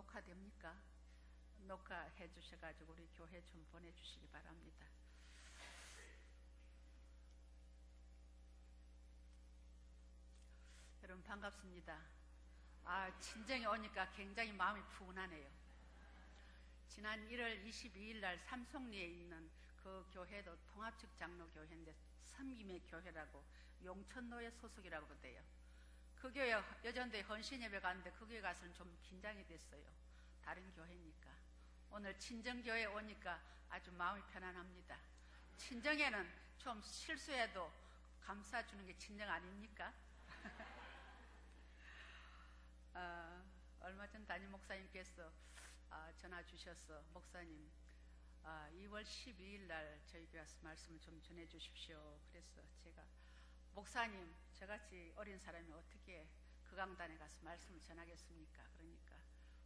녹화됩니까? 녹화해 주셔가지고 우리 교회 좀 보내주시기 바랍니다. 여러분 반갑습니다. 친정에 오니까 굉장히 마음이 푸근하네요. 지난 1월 22일 날 삼송리에 있는 그 교회도 통합측 장로교회인데 섬김의 교회라고 용천노예 소속이라고 돼요. 그 교회 여전도에 헌신예배 갔는데 그 교회 가서는 좀 긴장이 됐어요. 다른 교회니까. 오늘 친정교회에 오니까 아주 마음이 편안합니다. 친정에는 좀 실수해도 감싸주는 게 친정 아닙니까? 얼마 전 담임 목사님께서 전화 주셔서 목사님 2월 12일 날 저희 교회 와서 말씀을 좀 전해 주십시오. 그래서 제가 목사님 저같이 어린 사람이 어떻게 그 강단에 가서 말씀을 전하겠습니까? 그러니까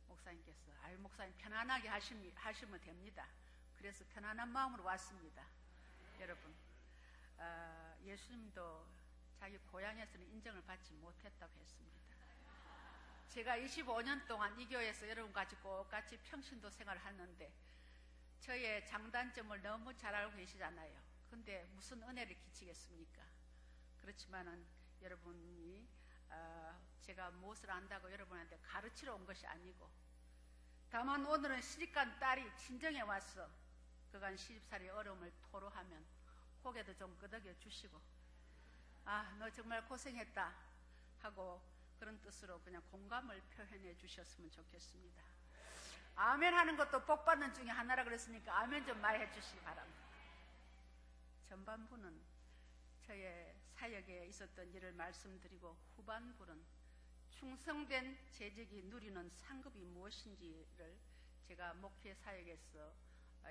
목사님께서 목사님 편안하게 하시면 됩니다. 그래서 편안한 마음으로 왔습니다. 여러분 예수님도 자기 고향에서는 인정을 받지 못했다고 했습니다. 제가 25년 동안 이 교회에서 여러분과 같이 똑같이 평신도 생활을 하는데 저의 장단점을 너무 잘 알고 계시잖아요. 근데 무슨 은혜를 끼치겠습니까? 그렇지만은 여러분이 제가 무엇을 안다고 여러분한테 가르치러 온 것이 아니고 다만 오늘은 시집간 딸이 친정에 와서 그간 시집살이 어려움을 토로하면 고개도 좀 끄덕여 주시고 너 정말 고생했다 하고 그런 뜻으로 그냥 공감을 표현해 주셨으면 좋겠습니다. 아멘 하는 것도 복 받는 중에 하나라 그랬으니까 아멘 좀 많이 해주시기 바랍니다. 전반부는 저의 사역에 있었던 일을 말씀드리고 후반부는 충성된 재직이 누리는 상급이 무엇인지를 제가 목회 사역에서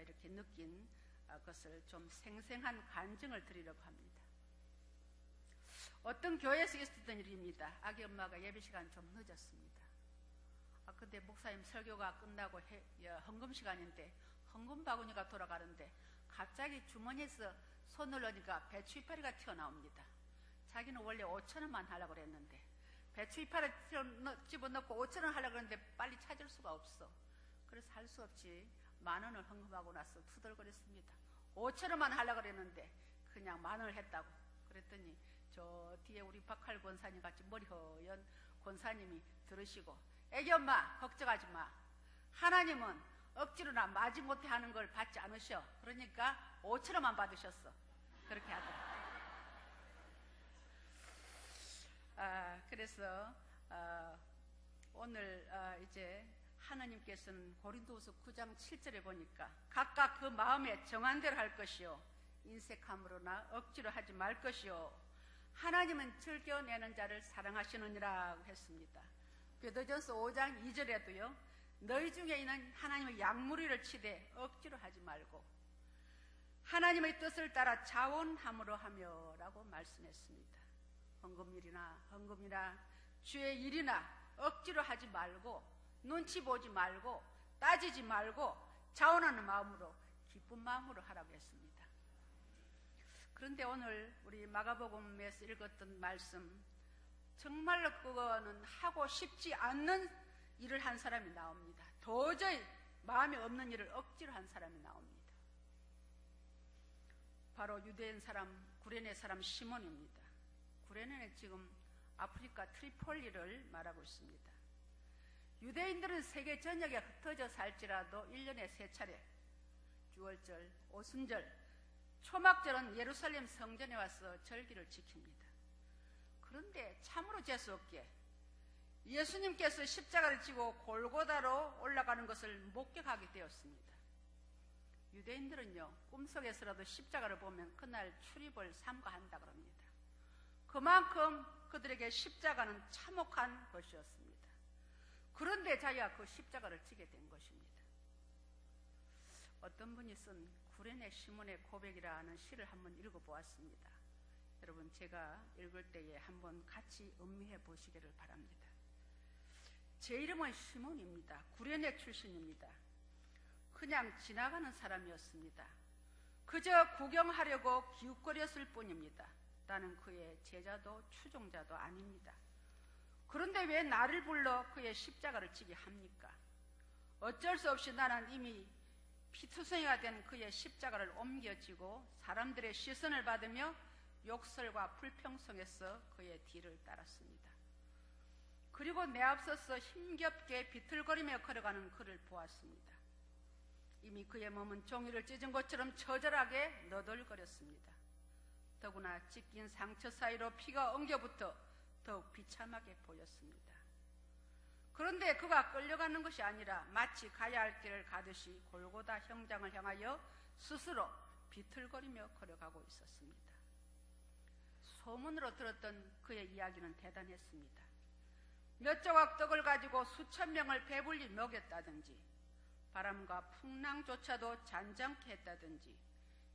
이렇게 느낀 것을 좀 생생한 간증을 드리려고 합니다. 어떤 교회에서 있었던 일입니다. 아기 엄마가 예배 시간 좀 늦었습니다. 근데 목사님 설교가 끝나고 헌금 시간인데 헌금 바구니가 돌아가는데 갑자기 주머니에서 손을 넣으니까 배추 이파리가 튀어나옵니다. 자기는 원래 5,000원만 하려고 그랬는데 배추 이파리 집어넣고 5,000원 하려고 그랬는데 빨리 찾을 수가 없어. 그래서 할 수 없이 10,000원을 헌금하고 나서 투덜거렸습니다. 5,000원만 하려고 그랬는데 그냥 10,000원을 했다고. 그랬더니 저 뒤에 우리 박할 권사님 같이 머리 허연 권사님이 들으시고 애기 엄마 걱정하지 마. 하나님은 억지로나 마지못해 하는 걸 받지 않으셔. 그러니까 5,000원만 받으셨어. 그렇게 하더라고요. 그래서 오늘 이제 하나님께서는 고린도후서 9장 7절에 보니까 각각 그 마음에 정한 대로 할 것이요 인색함으로나 억지로 하지 말 것이요 하나님은 즐겨내는 자를 사랑하시느니라 했습니다. 베드로전서 5장 2절에도요 너희 중에 있는 하나님의 양무리를 치되 억지로 하지 말고 하나님의 뜻을 따라 자원함으로 하며 라고 말씀했습니다. 헌금이나 주의 일이나 억지로 하지 말고 눈치 보지 말고 따지지 말고 자원하는 마음으로 기쁜 마음으로 하라고 했습니다. 그런데 오늘 우리 마가복음에서 읽었던 말씀 정말로 그거는 하고 싶지 않는 일을 한 사람이 나옵니다. 도저히 마음에 없는 일을 억지로 한 사람이 나옵니다. 바로 유대인 사람 구레네 사람 시몬입니다. 구레네는 지금 아프리카 트리폴리를 말하고 있습니다. 유대인들은 세계 전역에 흩어져 살지라도 1년에 3차례 유월절, 오순절, 초막절은 예루살렘 성전에 와서 절기를 지킵니다. 그런데 참으로 재수없게 예수님께서 십자가를 지고 골고다로 올라가는 것을 목격하게 되었습니다. 유대인들은요 꿈속에서라도 십자가를 보면 그날 출입을 삼가한다 그럽니다. 그만큼 그들에게 십자가는 참혹한 것이었습니다. 그런데 자기가 그 십자가를 지게 된 것입니다. 어떤 분이 쓴 구레네 시몬의 고백이라는 시를 한번 읽어보았습니다. 여러분 제가 읽을 때에 한번 같이 음미해 보시기를 바랍니다. 제 이름은 시몬입니다. 구레네 출신입니다. 그냥 지나가는 사람이었습니다. 그저 구경하려고 기웃거렸을 뿐입니다. 나는 그의 제자도 추종자도 아닙니다. 그런데 왜 나를 불러 그의 십자가를 지게 합니까? 어쩔 수 없이 나는 이미 피투성이가 된 그의 십자가를 옮겨지고 사람들의 시선을 받으며 욕설과 불평성에서 그의 뒤를 따랐습니다. 그리고 내 앞서서 힘겹게 비틀거리며 걸어가는 그를 보았습니다. 이미 그의 몸은 종이를 찢은 것처럼 처절하게 너덜거렸습니다. 더구나 찢긴 상처 사이로 피가 엉겨붙어 더욱 비참하게 보였습니다. 그런데 그가 끌려가는 것이 아니라 마치 가야 할 길을 가듯이 골고다 형장을 향하여 스스로 비틀거리며 걸어가고 있었습니다. 소문으로 들었던 그의 이야기는 대단했습니다. 몇 조각 떡을 가지고 수천 명을 배불리 먹였다든지, 바람과 풍랑조차도 잔잔케 했다든지,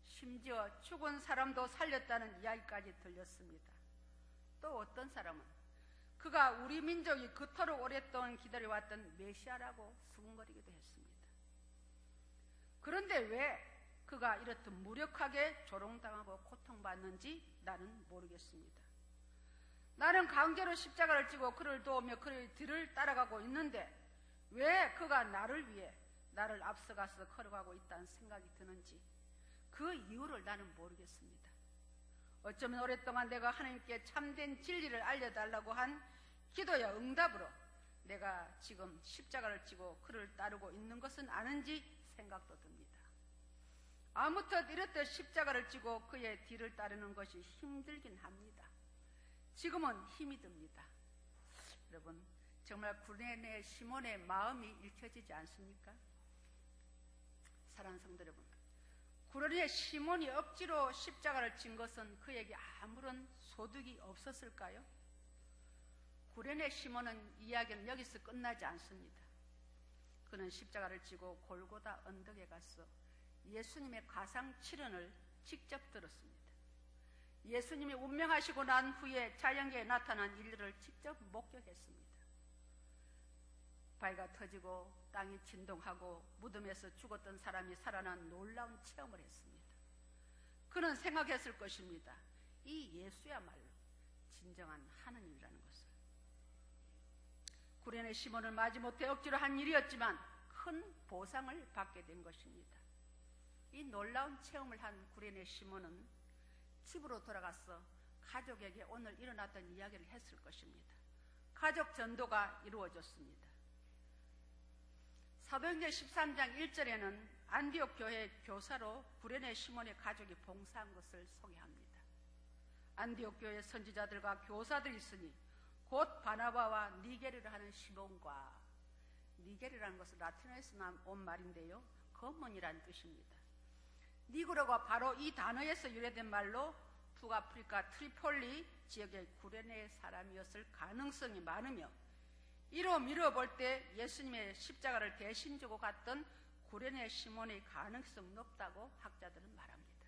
심지어 죽은 사람도 살렸다는 이야기까지 들렸습니다. 또 어떤 사람은 그가 우리 민족이 그토록 오랫동안 기다려왔던 메시아라고 수군거리기도 했습니다. 그런데 왜 그가 이렇듯 무력하게 조롱당하고 고통받는지 나는 모르겠습니다. 나는 강제로 십자가를 지고 그를 도우며 그의 뒤를 따라가고 있는데 왜 그가 나를 위해 나를 앞서가서 걸어가고 있다는 생각이 드는지 그 이유를 나는 모르겠습니다. 어쩌면 오랫동안 내가 하나님께 참된 진리를 알려달라고 한 기도의 응답으로 내가 지금 십자가를 지고 그를 따르고 있는 것은 아는지 생각도 듭니다. 아무튼 이렇듯 십자가를 지고 그의 뒤를 따르는 것이 힘들긴 합니다. 지금은 힘이 듭니다. 여러분, 정말 구레네 시몬의 마음이 읽혀지지 않습니까? 사랑하는 성도 여러분, 구레네 시몬이 억지로 십자가를 진 것은 그에게 아무런 소득이 없었을까요? 구레네 시몬은 이야기는 여기서 끝나지 않습니다. 그는 십자가를 지고 골고다 언덕에 가서 예수님의 가상 칠언을 직접 들었습니다. 예수님이 운명하시고 난 후에 자연계에 나타난 일들을 직접 목격했습니다. 바위가 터지고 땅이 진동하고 무덤에서 죽었던 사람이 살아난 놀라운 체험을 했습니다. 그는 생각했을 것입니다. 이 예수야말로 진정한 하느님이라는 것을. 구레네 시몬을 마지못해 억지로 한 일이었지만 큰 보상을 받게 된 것입니다. 이 놀라운 체험을 한 구레네 시몬은 집으로 돌아가서 가족에게 오늘 일어났던 이야기를 했을 것입니다. 가족 전도가 이루어졌습니다. 사도행전 13장 1절에는 안디옥 교회 교사로 구레네 시몬의 가족이 봉사한 것을 소개합니다. 안디옥 교회 선지자들과 교사들이 있으니 곧 바나바와 니게르를 하는 시몬과, 니게르라는 것은 라틴어에서 온 말인데요, 검은이라는 뜻입니다. 니그로가 바로 이 단어에서 유래된 말로 북아프리카 트리폴리 지역의 구레네 사람이었을 가능성이 많으며, 이로 미뤄볼 때 예수님의 십자가를 대신 지고 갔던 구레네 시몬의 가능성이 높다고 학자들은 말합니다.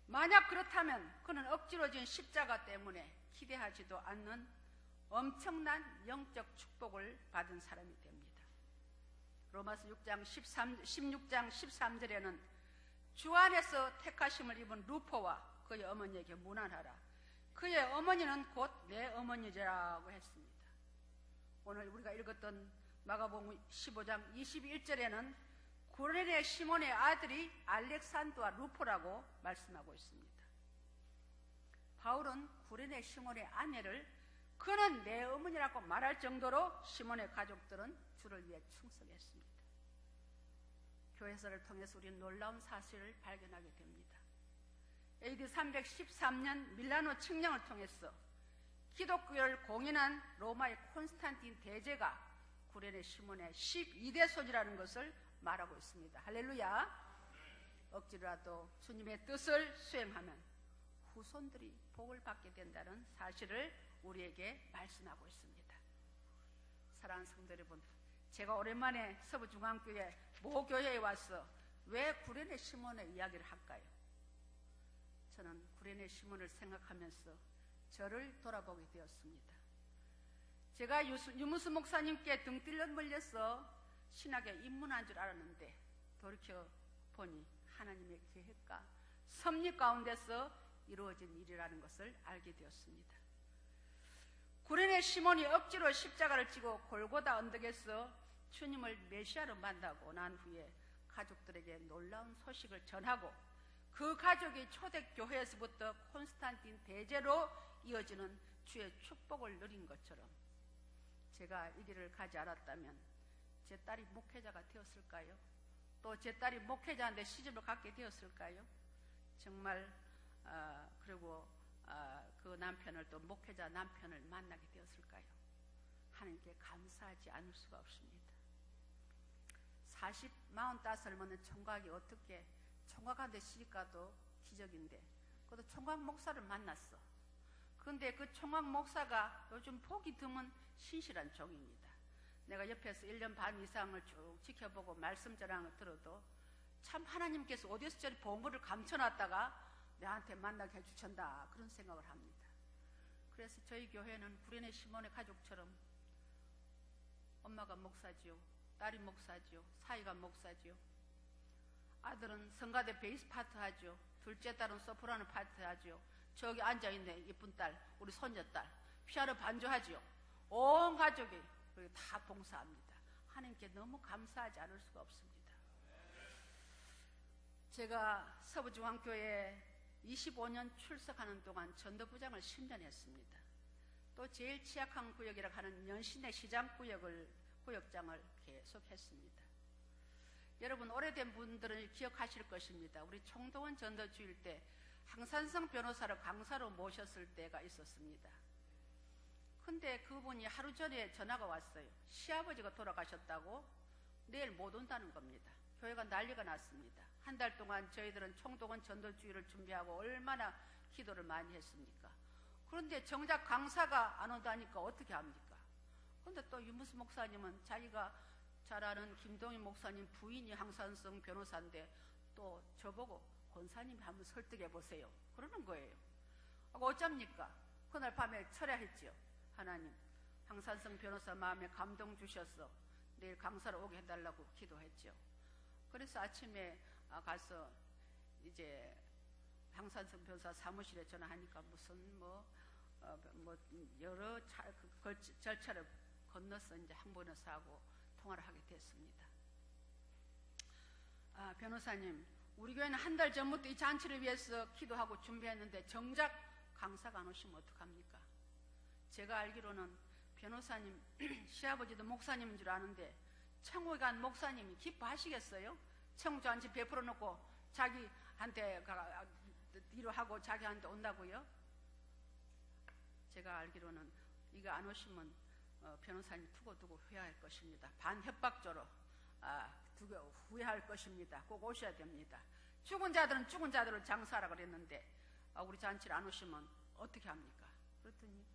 만약 그렇다면 그는 억지로 진 십자가 때문에 기대하지도 않는 엄청난 영적 축복을 받은 사람이 됩니다. 로마서 16장 13절에는 주 안에서 택하심을 입은 루포와 그의 어머니에게 문안하라. 그의 어머니는 곧 내 어머니라고 했습니다. 오늘 우리가 읽었던 마가복음 15장 21절에는 구레네 시몬의 아들이 알렉산더와 루포라고 말씀하고 있습니다. 바울은 구레네 시몬의 아내를 그는 내 어머니라고 말할 정도로 시몬의 가족들은 주를 위해 충성했습니다. 교회사를 통해서 우리는 놀라운 사실을 발견하게 됩니다. AD 313년 밀라노 칙령을 통해서 기독교를 공인한 로마의 콘스탄틴 대제가 구레네 시몬의 12대 손이라는 것을 말하고 있습니다. 할렐루야. 억지로라도 주님의 뜻을 수행하면 후손들이 복을 받게 된다는 사실을 우리에게 말씀하고 있습니다. 사랑하는 성도 여러분, 제가 오랜만에 서부중앙교회 모교회에 와서 왜 구레네 시몬의 이야기를 할까요? 저는 구레네 시몬을 생각하면서 저를 돌아보게 되었습니다. 제가 유무스 목사님께 등 뜰려 물려서 신학에 입문한 줄 알았는데 돌이켜 보니 하나님의 계획과 섭리 가운데서 이루어진 일이라는 것을 알게 되었습니다. 구레네 시몬이 억지로 십자가를 지고 골고다 언덕에서 주님을 메시아로 만나고 난 후에 가족들에게 놀라운 소식을 전하고 그 가족이 초대교회에서부터 콘스탄틴 대제로 이어지는 주의 축복을 누린 것처럼 제가 이 길을 가지 않았다면 제 딸이 목회자가 되었을까요? 또 제 딸이 목회자인데 시집을 갖게 되었을까요? 정말 그리고 그 남편을 또 목회자 남편을 만나게 되었을까요? 하나님께 감사하지 않을 수가 없습니다. 45을 먹는 총각이 어떻게 총각한테 시집가도 기적인데 그것도 총각 목사를 만났어. 그런데 그 총각 목사가 요즘 보기 드문 신실한 종입니다. 내가 옆에서 1년 반 이상을 쭉 지켜보고 말씀 전하는 걸 들어도 참 하나님께서 어디서 저리 보물을 감춰놨다가 내한테 만나게 해주신다 그런 생각을 합니다. 그래서 저희 교회는 구련의 시몬의 가족처럼 엄마가 목사지요, 딸이 목사지요, 사위가 목사지요, 아들은 성가대 베이스 파트 하죠, 둘째 딸은 소프라노 파트 하죠, 저기 앉아있네 예쁜 딸 우리 손녀딸 피아노 반주하지요. 온 가족이 다 봉사합니다. 하나님께 너무 감사하지 않을 수가 없습니다. 제가 서부중앙교회에 25년 출석하는 동안 전도부장을 10년 했습니다. 또 제일 취약한 구역이라고 하는 연신내 시장구역장을 계속 했습니다. 여러분 오래된 분들은 기억하실 것입니다. 우리 총동원 전도주일 때 항산성 변호사를 강사로 모셨을 때가 있었습니다. 근데 그분이 하루 전에 전화가 왔어요. 시아버지가 돌아가셨다고 내일 못 온다는 겁니다. 교회가 난리가 났습니다. 한 달 동안 저희들은 총동원 전도주의를 준비하고 얼마나 기도를 많이 했습니까? 그런데 정작 강사가 안 온다니까 어떻게 합니까? 그런데 또 유무스 목사님은 자기가 잘 아는 김동희 목사님 부인이 항산성 변호사인데 또 저보고 권사님이 한번 설득해 보세요 그러는 거예요. 어쩝니까? 그날 밤에 철야했지요. 하나님 항산성 변호사 마음에 감동 주셔서 내일 강사로 오게 해달라고 기도했죠. 그래서 아침에 가서 이제 항산성 변호사 사무실에 전화하니까 무슨 여러 절차를 건너서 이제 한 변호사하고 통화를 하게 됐습니다. 변호사님, 우리 교회는 한 달 전부터 이 잔치를 위해서 기도하고 준비했는데 정작 강사가 안 오시면 어떡합니까? 제가 알기로는 변호사님 시아버지도 목사님인 줄 아는데 천국에 간 목사님이 기뻐하시겠어요? 천국 잔치 베풀어 놓고 자기한테 뒤로 하고 자기한테 온다고요? 제가 알기로는 이거 안 오시면 변호사님 두고두고 후회할 것입니다. 반협박조로 후회할 것입니다. 꼭 오셔야 됩니다. 죽은 자들은 죽은 자들을 장사하라 그랬는데 우리 잔치를 안 오시면 어떻게 합니까? 그랬더니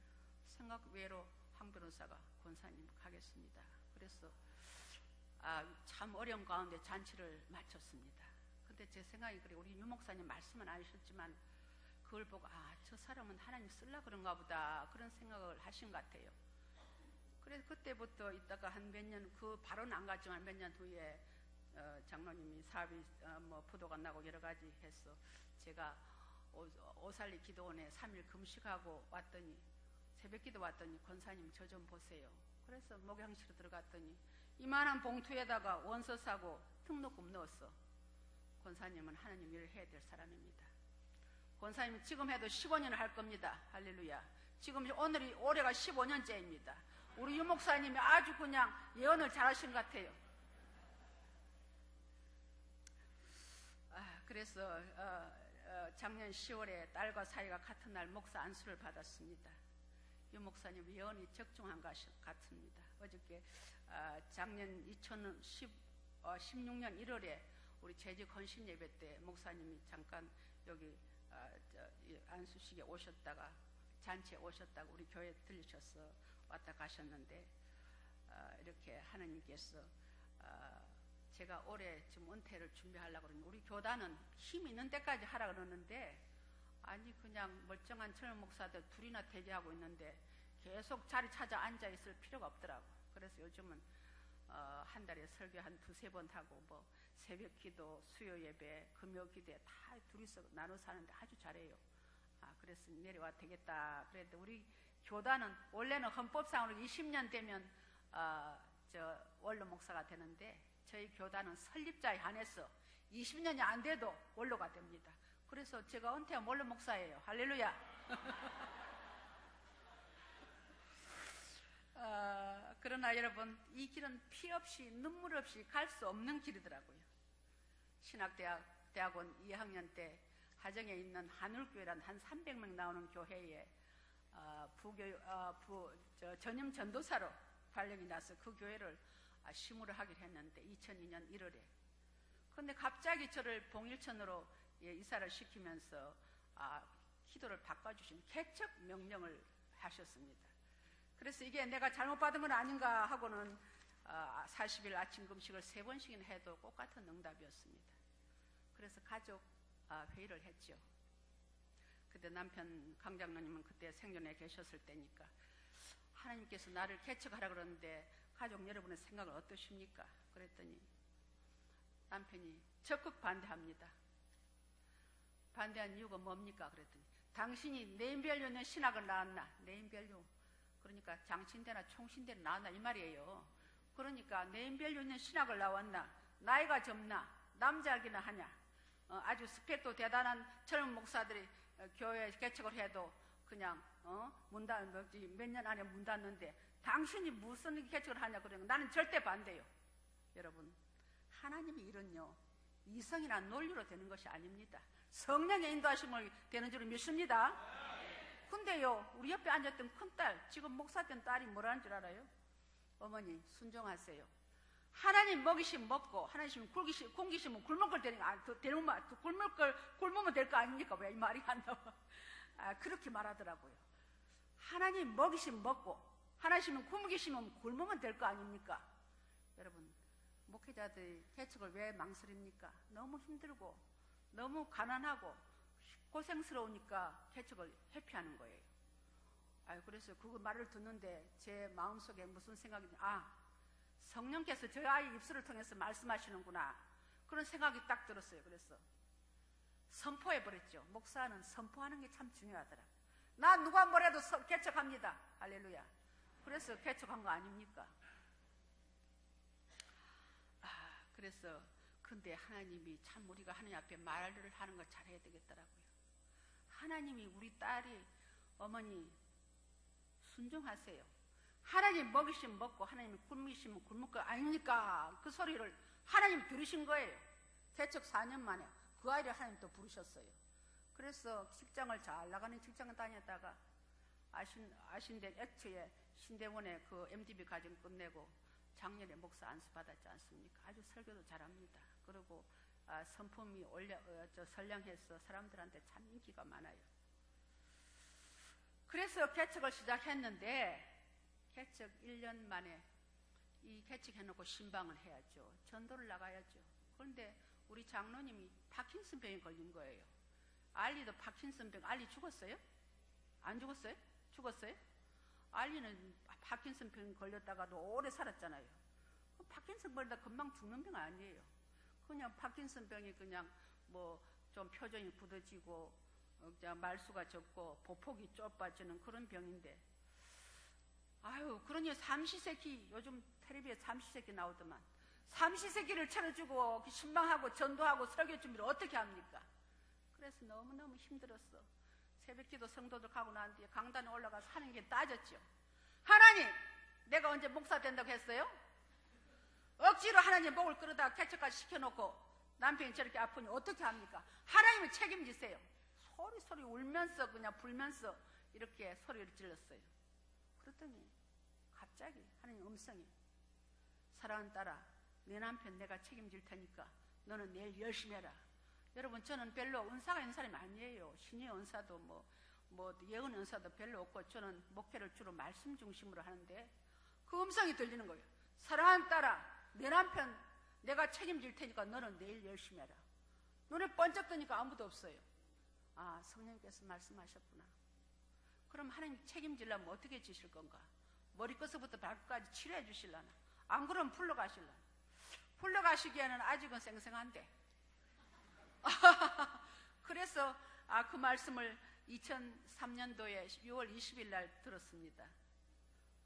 생각 외로 황 변호사가 권사님 가겠습니다. 그래서 참 어려운 가운데 잔치를 마쳤습니다. 근데 제 생각이 그래. 우리 유 목사님 말씀은 안 하셨지만 그걸 보고 저 사람은 하나님 쓸라 그런가 보다 그런 생각을 하신 것 같아요. 그래서 그때부터 있다가 한 몇 년, 바로는 안 갔지만 몇 년 후에 장로님이 사업이 부도가 나고 여러 가지 해서 제가 오살리 기도원에 3일 금식하고 왔더니 새벽 기도 왔더니 권사님 저 좀 보세요. 그래서 목양실로 들어갔더니 이만한 봉투에다가 원서 싸고 등록금 넣었어. 권사님은 하나님 일을 해야 될 사람입니다. 권사님은 지금 해도 15년을 할 겁니다. 할렐루야. 지금 올해가 15년째입니다. 우리 유 목사님이 아주 그냥 예언을 잘하신 것 같아요. 그래서 작년 10월에 딸과 사이가 같은 날 목사 안수를 받았습니다. 유 목사님 예언이 적중한 것 같습니다. 어저께 작년 2016년 1월에 우리 재직 헌신 예배 때 목사님이 잠깐 여기 안수식에 오셨다가 잔치에 오셨다가 우리 교회에 들리셔서 왔다 가셨는데 이렇게 하나님께서 제가 올해 지금 은퇴를 준비하려고 그러는데 우리 교단은 힘 있는 데까지 하라 그러는데 아니 그냥 멀쩡한 젊은 목사들 둘이나 대기하고 있는데 계속 자리 찾아 앉아 있을 필요가 없더라고. 그래서 요즘은 한 달에 설교 한 2-3번 하고 새벽 기도, 수요 예배, 금요 기도에 다 둘이서 나눠서 하는데 아주 잘해요. 그래서 내려와 되겠다. 그랬는데 우리 교단은 원래는 헌법상으로 20년 되면 원로 목사가 되는데 저희 교단은 설립자에 한해서 20년이 안 돼도 원로가 됩니다. 그래서 제가 은퇴한 원로 목사예요. 할렐루야. 그러나 여러분, 이 길은 피 없이 눈물 없이 갈 수 없는 길이더라고요. 신학대학원 2학년 때 하정에 있는 한울교회라는 한 300명 나오는 교회에 전임 전도사로 발령이 나서 그 교회를 시무를 하기로 했는데 2002년 1월에. 그런데 갑자기 저를 봉일천으로 이사를 시키면서 기도를 바꿔주신 개척 명령을 하셨습니다. 그래서 이게 내가 잘못 받은 건 아닌가 하고는 40일 아침 금식을 3번씩이나 해도 똑같은 응답이었습니다. 그래서 가족 회의를 했죠. 그때 남편 강장로님은 그때 생존에 계셨을 때니까 하나님께서 나를 개척하라 그러는데 가족 여러분의 생각은 어떠십니까? 그랬더니 남편이 적극 반대합니다. 반대한 이유가 뭡니까? 그랬더니 당신이 네임밸류는 신학을 나왔나? 네임밸류 그러니까 장신대나 총신대나 나왔나 이 말이에요. 그러니까 네임밸류 있는 신학을 나왔나? 나이가 젊나? 남자이기나 하냐? 아주 스펙도 대단한 젊은 목사들이 교회 개척을 해도 그냥 몇 년 안에 문 닫는데 당신이 무슨 개척을 하냐 그러니까 나는 절대 반대요. 여러분, 하나님의 일은요 이성이나 논리로 되는 것이 아닙니다. 성령의 인도하심을 되는 줄 믿습니다. 근데요 우리 옆에 앉았던 큰딸, 지금 목사 된 딸이 뭐라는 줄 알아요? 어머니 순종하세요. 하나님 먹이시면 먹고 하나님 굶기시면 굶을 걸 되니까 굶으면 될 거 아닙니까? 왜 이 말이 안 나와? 그렇게 말하더라고요. 하나님 먹이시면 먹고 하나님 굶기시면 굶으면 될 거 아닙니까? 여러분, 목회자들 개척을 왜 망설입니까? 너무 힘들고 너무 가난하고 고생스러우니까 개척을 회피하는 거예요. 그래서 그 말을 듣는데 제 마음속에 무슨 생각이냐, 성령께서 저희 아이 입술을 통해서 말씀하시는구나, 그런 생각이 딱 들었어요. 그래서 선포해버렸죠. 목사는 선포하는 게 참 중요하더라. 나 누가 뭐래도 개척합니다. 할렐루야. 그래서 개척한 거 아닙니까? 그래서 근데 하나님이 참 우리가 하나님 앞에 말을 하는 걸 잘해야 되겠더라고요. 하나님이 우리 딸이 어머니 순종하세요. 하나님 먹이시면 먹고 하나님 굶으시면 굶을 거 아닙니까? 그 소리를 하나님 들으신 거예요. 개척 4년 만에 그 아이를 하나님 또 부르셨어요. 그래서 직장을 잘 나가는 직장을 다녔다가 아신대 애초에 신대원에 그 MDB 과정 끝내고 작년에 목사 안수 받았지 않습니까? 아주 설교도 잘합니다. 그리고 성품이 선량해서 사람들한테 참 인기가 많아요. 그래서 개척을 시작했는데 개척 1년 만에 이 개척해놓고 신방을 해야죠. 전도를 나가야죠. 그런데 우리 장로님이 파킨슨병에 걸린 거예요. 알리도 파킨슨병, 알리 죽었어요? 안 죽었어요? 죽었어요? 알리는 파킨슨병 걸렸다가도 오래 살았잖아요. 파킨슨병이다 금방 죽는 병 아니에요. 그냥 파킨슨병이 그냥 뭐 좀 표정이 굳어지고 그냥 말수가 적고 보폭이 좁아지는 그런 병인데, 그러니 삼시세끼, 요즘 텔레비에 삼시세끼 나오더만, 삼시세끼를 차려주고 신방하고 전도하고 설교 준비를 어떻게 합니까? 그래서 너무너무 힘들었어. 새벽기도 성도들 가고 난 뒤에 강단에 올라가서 하는 게 따졌죠. 하나님, 내가 언제 목사 된다고 했어요? 억지로 하나님 목을 끌어다가 개척까지 시켜놓고 남편이 저렇게 아프니 어떻게 합니까? 하나님이 책임지세요. 소리 울면서 그냥 불면서 이렇게 소리를 질렀어요. 그랬더니 갑자기 하나님 음성이, 사랑하는 딸아, 내 남편 내가 책임질 테니까 너는 내일 열심히 해라. 여러분, 저는 별로 은사가 있는 사람이 아니에요. 신의 은사도 뭐 예언 은사도 별로 없고 저는 목회를 주로 말씀 중심으로 하는데 그 음성이 들리는 거예요. 사랑하는 딸아, 내 남편 내가 책임질 테니까 너는 내일 열심히 해라. 눈에 번쩍 뜨니까 아무도 없어요. 성령님께서 말씀하셨구나. 그럼 하나님 책임지려면 어떻게 지실 건가? 머리끝부터 발끝까지 치료해 주실라나? 안 그러면 풀러가실라나? 풀러가시기에는 아직은 생생한데. 그래서 그 말씀을 2003년도에 6월 20일 날 들었습니다.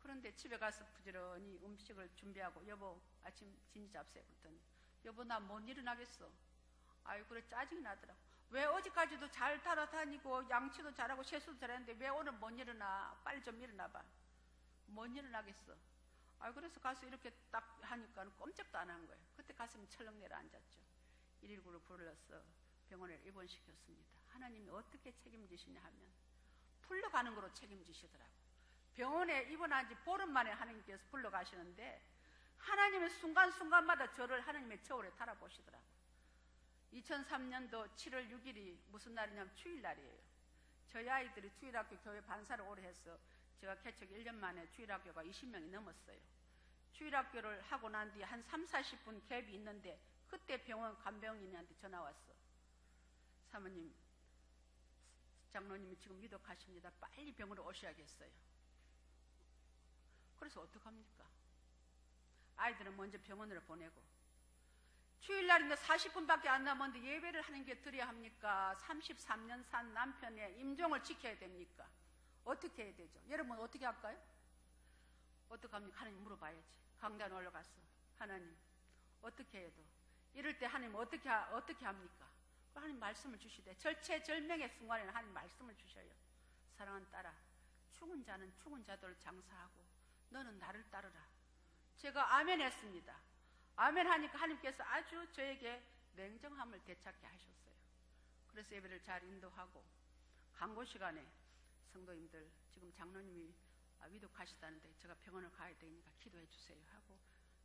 그런데 집에 가서 부지런히 음식을 준비하고 여보 아침 진지 잡수요 그랬더니 여보 나 못 일어나겠어. 아유 그래 짜증이 나더라고. 왜 어제까지도 잘 따라다니고 양치도 잘하고 세수도 잘했는데 왜 오늘 못 일어나. 빨리 좀 일어나봐. 못 일어나겠어. 아유 그래서 가서 이렇게 딱 하니까 꼼짝도 안 한 거예요. 그때 가슴이 철렁 내려앉았죠. 119를 불러서 병원에 입원시켰습니다. 하나님이 어떻게 책임지시냐 하면 풀러가는 거로 책임지시더라고. 병원에 입원한 지 보름 만에 하나님께서 불러가시는데 하나님의 순간순간마다 저를 하나님의 저울에 달아보시더라고. 2003년도 7월 6일이 무슨 날이냐면 주일날이에요. 저희 아이들이 주일학교 교회 반사를 오래 해서 제가 개척 1년 만에 주일학교가 20명이 넘었어요. 주일학교를 하고 난 뒤에 한 3, 40분 갭이 있는데 그때 병원 간병인한테 전화 왔어. 사모님, 장로님이 지금 위독하십니다. 빨리 병원에 오셔야겠어요. 그래서 어떡합니까? 아이들은 먼저 병원으로 보내고 주일날인데 40분밖에 안 남았는데 예배를 하는 게 드려야 합니까? 33년 산 남편의 임종을 지켜야 됩니까? 어떻게 해야 되죠? 여러분 어떻게 할까요? 어떡합니까? 하나님 물어봐야지. 강단 올라가서 하나님 어떻게 해도 이럴 때 하나님 어떻게 합니까? 하나님 말씀을 주시되 절체절명의 순간에는 하나님 말씀을 주셔요. 사랑하는 딸아, 죽은 자는 죽은 자들 장사하고 너는 나를 따르라. 제가 아멘 했습니다. 아멘 하니까 하나님께서 아주 저에게 냉정함을 되찾게 하셨어요. 그래서 예배를 잘 인도하고 강고 시간에 성도님들 지금 장로님이 위독하시다는데 제가 병원을 가야 되니까 기도해 주세요 하고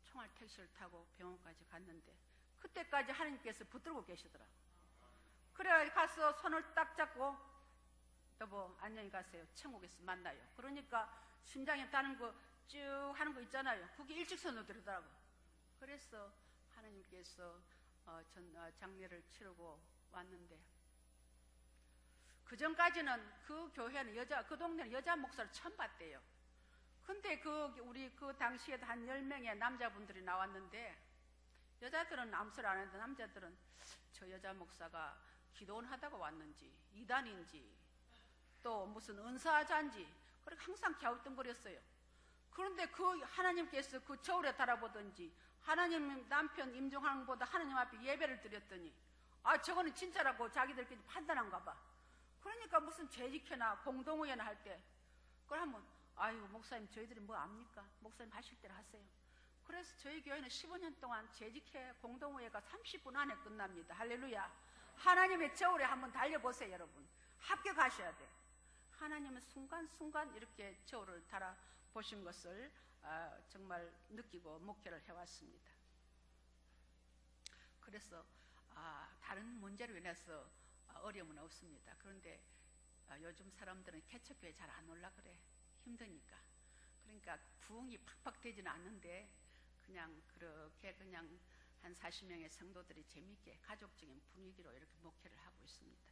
총알 택시를 타고 병원까지 갔는데 그때까지 하나님께서 붙들고 계시더라고. 그래 가서 손을 딱 잡고 여보 안녕히 가세요. 천국에서 만나요. 그러니까 심장에 따는 거 쭉 하는 거 있잖아요. 그게 일직선으로 되더라고. 그래서 하나님께서 장례를 치르고 왔는데 그 전까지는 그 교회는 그 동네는 여자 목사를 처음 봤대요. 근데 우리 그 당시에도 한 10명의 남자분들이 나왔는데 여자들은 아무 소리 안 했는데 남자들은 저 여자 목사가 기도원 하다가 왔는지 이단인지 또 무슨 은사자인지 그렇게 항상 갸우뚱거렸어요. 그런데 그 하나님께서 그 저울에 달아보든지 하나님 남편 임종하는 것보다 하나님 앞에 예배를 드렸더니 저거는 진짜라고 자기들끼리 판단한가 봐. 그러니까 무슨 재직회나 공동회나 할 때 그걸 하면 아이고 목사님 저희들이 뭐 압니까? 목사님 하실 대로 하세요. 그래서 저희 교회는 15년 동안 재직회 공동회가 30분 안에 끝납니다. 할렐루야. 하나님의 저울에 한번 달려보세요. 여러분 합격하셔야 돼. 하나님은 순간순간 이렇게 저울을 달아보신 것을 정말 느끼고 목회를 해왔습니다. 그래서 다른 문제로 인해서 어려움은 없습니다. 그런데 요즘 사람들은 개척교회 잘 안 올라 그래. 힘드니까. 그러니까 부흥이 팍팍 되지는 않는데 그냥 그렇게 그냥 한 40명의 성도들이 재미있게 가족적인 분위기로 이렇게 목회를 하고 있습니다.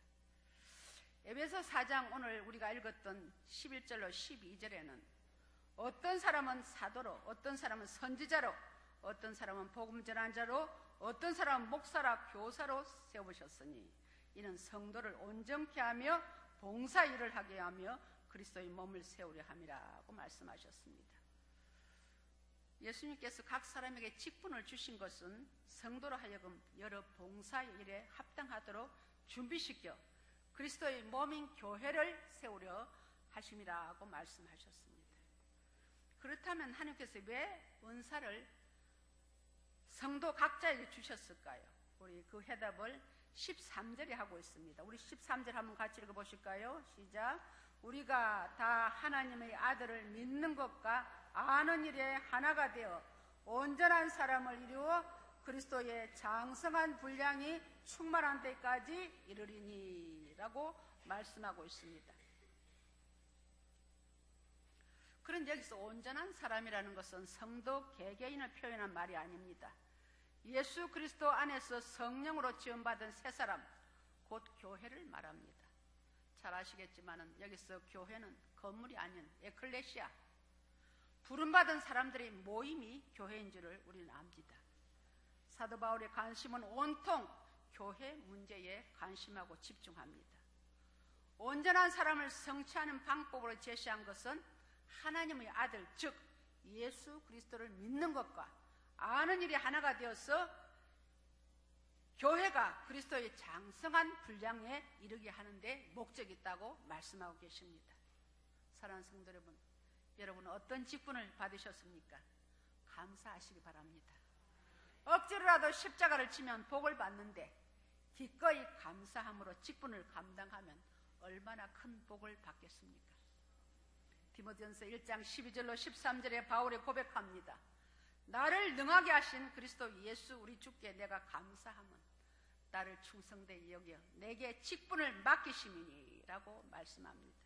에베소 4장 오늘 우리가 읽었던 11절로 12절에는 어떤 사람은 사도로, 어떤 사람은 선지자로, 어떤 사람은 복음 전한 자로, 어떤 사람은 목사라 교사로 세우셨으니 이는 성도를 온전케 하며 봉사 일을 하게 하며 그리스도의 몸을 세우려 함이라고 말씀하셨습니다. 예수님께서 각 사람에게 직분을 주신 것은 성도로 하여금 여러 봉사 일에 합당하도록 준비시켜 그리스도의 몸인 교회를 세우려 하심이라고 말씀하셨습니다. 그렇다면 하나님께서 왜 은사를 성도 각자에게 주셨을까요? 우리 그 해답을 13절에 하고 있습니다. 우리 13절 한번 같이 읽어보실까요? 시작. 우리가 다 하나님의 아들을 믿는 것과 아는 일에 하나가 되어 온전한 사람을 이루어 그리스도의 장성한 분량이 충만한 데까지 이르리니 라고 말씀하고 있습니다. 그런데 여기서 온전한 사람이라는 것은 성도 개개인을 표현한 말이 아닙니다. 예수 그리스도 안에서 성령으로 지원받은 새 사람, 곧 교회를 말합니다. 잘 아시겠지만 여기서 교회는 건물이 아닌 에클레시아, 부름받은 사람들의 모임이 교회인 줄을 우리는 압니다. 사도 바울의 관심은 온통 교회 문제에 관심하고 집중합니다. 온전한 사람을 성취하는 방법으로 제시한 것은 하나님의 아들, 즉 예수 그리스도를 믿는 것과 아는 일이 하나가 되어서 교회가 그리스도의 장성한 분량에 이르게 하는데 목적이 있다고 말씀하고 계십니다. 사랑하는 성도 여러분, 여러분은 어떤 직분을 받으셨습니까? 감사하시기 바랍니다. 억지로라도 십자가를 치면 복을 받는데 기꺼이 감사함으로 직분을 감당하면 얼마나 큰 복을 받겠습니까? 디모데전서 1장 12절로 13절에 바울이 고백합니다. 나를 능하게 하신 그리스도 예수 우리 주께 내가 감사함은 나를 충성되이 여겨 내게 직분을 맡기심이니라고 말씀합니다.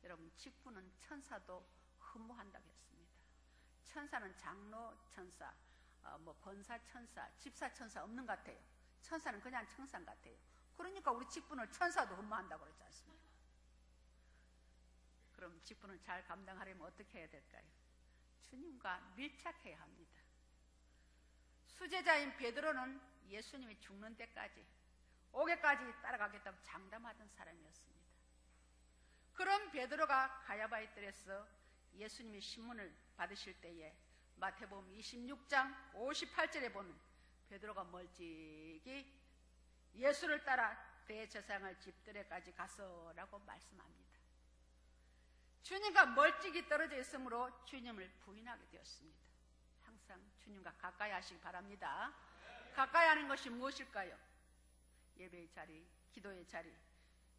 여러분, 직분은 천사도 흠모한다고 했습니다. 천사는 장로 천사, 권사 천사, 집사 천사 없는 것 같아요. 천사는 그냥 천사 같아요. 그러니까 우리 직분을 천사도 흠모한다고 그러지 않습니까? 그럼 직분을 잘 감당하려면 어떻게 해야 될까요? 주님과 밀착해야 합니다. 수제자인 베드로는 예수님이 죽는 데까지 오게까지 따라가겠다고 장담하던 사람이었습니다. 그런 베드로가 가야바의 뜰에서 예수님이 신문을 받으실 때에 마태복음 26장 58절에 보면 베드로가 멀찍이 예수를 따라 대제사장의 집들에까지 가서라고 말씀합니다. 주님과 멀찍이 떨어져 있으므로 주님을 부인하게 되었습니다. 항상 주님과 가까이 하시기 바랍니다. 가까이 하는 것이 무엇일까요? 예배의 자리, 기도의 자리,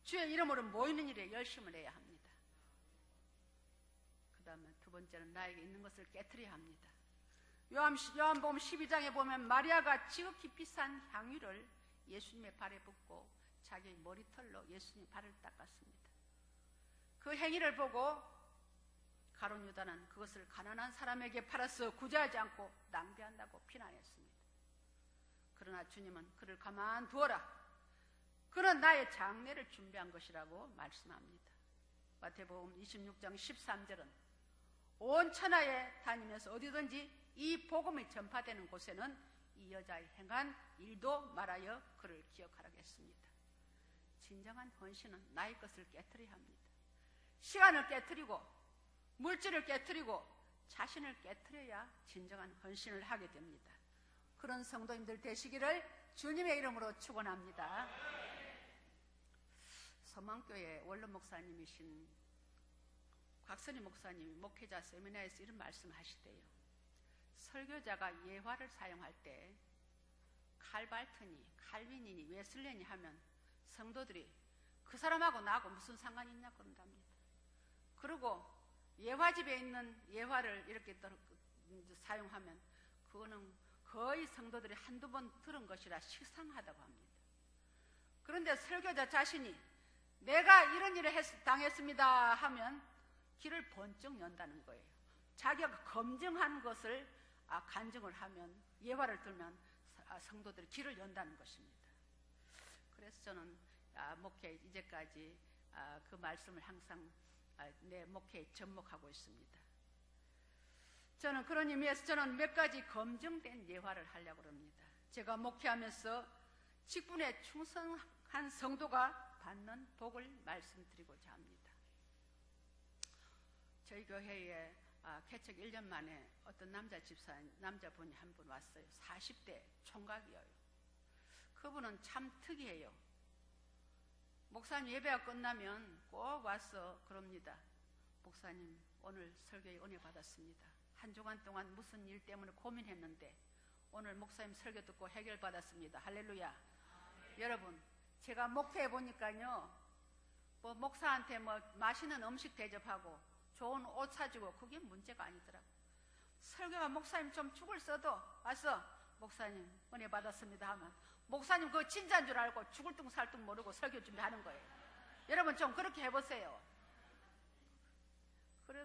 주의 이름으로 모이는 일에 열심을 해야 합니다. 그 다음에 두 번째는 나에게 있는 것을 깨트려야 합니다. 요한복음 12장에 보면 마리아가 지극히 비싼 향유를 예수님의 발에 붓고 자기 머리털로 예수님의 발을 닦았습니다. 그 행위를 보고 가룟 유다는 그것을 가난한 사람에게 팔아서 구제하지 않고 낭비한다고 비난했습니다. 그러나 주님은 그를 가만두어라. 그는 나의 장례를 준비한 것이라고 말씀합니다. 마태복음 26장 13절은 온 천하에 다니면서 어디든지 이 복음이 전파되는 곳에는 이 여자의 행한 일도 말하여 그를 기억하라고 했습니다. 진정한 헌신은 나의 것을 깨트려야 합니다. 시간을 깨트리고 물질을 깨트리고 자신을 깨트려야 진정한 헌신을 하게 됩니다. 그런 성도님들 되시기를 주님의 이름으로 축원합니다. 서망교회 원로 목사님이신 곽선희 목사님이 목회자 세미나에서 이런 말씀하시대요. 설교자가 예화를 사용할 때 칼발트니, 칼빈이니, 웨슬레니 하면 성도들이 그 사람하고 나하고 무슨 상관이 있냐 그런답니다. 그리고 예화집에 있는 예화를 이렇게 사용하면 그거는 거의 성도들이 한두 번 들은 것이라 식상하다고 합니다. 그런데 설교자 자신이 내가 이런 일을 당했습니다 하면 귀를 번쩍 연다는 거예요. 자기가 검증한 것을 간증을 하면, 예화를 들면 성도들이 귀를 연다는 것입니다. 그래서 저는 목회 이제까지 그 말씀을 항상 내 목회에 접목하고 있습니다. 저는 그런 의미에서 저는 몇 가지 검증된 예화를 하려고 합니다. 제가 목회하면서 직분에 충성한 성도가 받는 복을 말씀드리고자 합니다. 저희 교회에 개척 1년 만에 어떤 남자분이 한 분 왔어요. 40대 총각이에요. 그분은 참 특이해요. 목사님 예배가 끝나면 꼭 와서 그럽니다. 목사님 오늘 설교에 은혜 받았습니다. 한 주간 동안 무슨 일 때문에 고민했는데 오늘 목사님 설교 듣고 해결받았습니다. 할렐루야. 여러분, 제가 목회해 보니까요, 목사한테 맛있는 음식 대접하고 좋은 옷 사주고 그게 문제가 아니더라고. 설교가 목사님 좀 죽을 써도 와서 목사님 은혜 받았습니다 하면 목사님 그거 진짜인 줄 알고 죽을 둥 살 둥 모르고 설교 준비하는 거예요. 여러분 좀 그렇게 해보세요.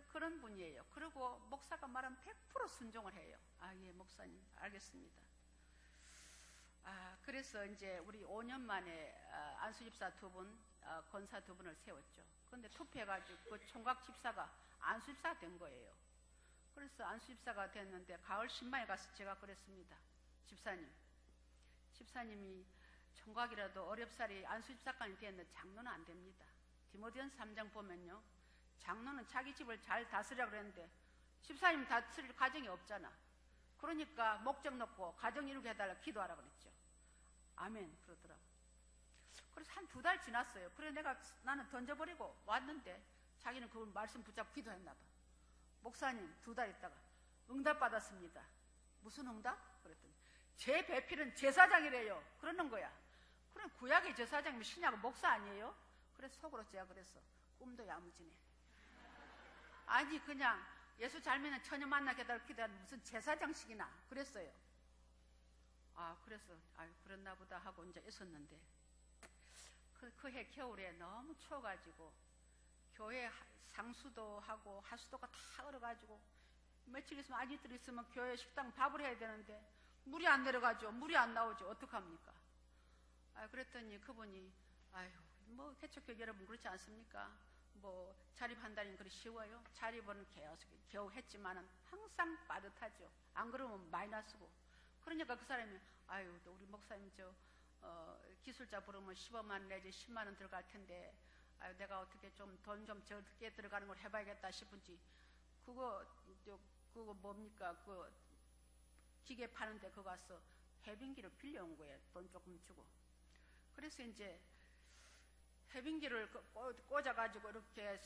그런 분이에요. 그리고 목사가 말하면 100% 순종을 해요. 예 목사님 알겠습니다. 그래서 이제 우리 5년 만에 안수집사 2분, 권사 2분을 세웠죠. 그런데 투표해가지고 그 총각 집사가 안수집사가 된 거예요. 그래서 안수집사가 됐는데 가을 신방에 가서 제가 그랬습니다. 집사님이 총각이라도 어렵사리 안수집사까지 됐는데 장로는 안 됩니다. 디모데전서 3장 보면요, 장로는 자기 집을 잘 다스리라 그랬는데 집사님 다스릴 가정이 없잖아. 그러니까 목적 놓고 가정 이루게 해달라 기도하라 그랬죠. 아멘 그러더라고. 그래서 한 2달 지났어요. 그래 나는 던져버리고 왔는데 자기는 그 말씀 붙잡고 기도했나 봐. 목사님 2달 있다가 응답 받았습니다. 무슨 응답? 그랬더니 제 배필은 제사장이래요. 그러는 거야. 그럼 구약의 제사장이면 신약은 목사 아니에요? 그래서 속으로 제가 그랬어. 꿈도 야무지네. 아니 그냥 예수 잘 믿는 처녀 만나게 해달라고 기도하는 무슨 제사장식이나 그랬어요. 그래서 그랬나 보다 하고 이제 있었는데 그해 겨울에 너무 추워가지고 교회 상수도 하고 하수도가 다 얼어가지고 며칠 있으면 아기들 있으면 교회 식당 밥을 해야 되는데 물이 안 내려가죠. 물이 안 나오죠. 어떡합니까? 그랬더니 그분이 뭐 개척교회 여러분 그렇지 않습니까? 뭐 자립한다니 그리 쉬워요? 자립은 겨우 했지만은 항상 빠듯하죠. 안 그러면 마이너스고. 그러니까 그 사람이 우리 목사님 기술자 부르면 15만 내지 10만 원 들어갈 텐데 내가 어떻게 좀 돈 좀 적게 들어가는 걸 해봐야겠다 싶은지 그거 뭡니까 그 기계 파는데 그거 가서 해빙기를 빌려온 거예요. 돈 조금 주고. 그래서 이제 해빙기를 꽂아가지고 이렇게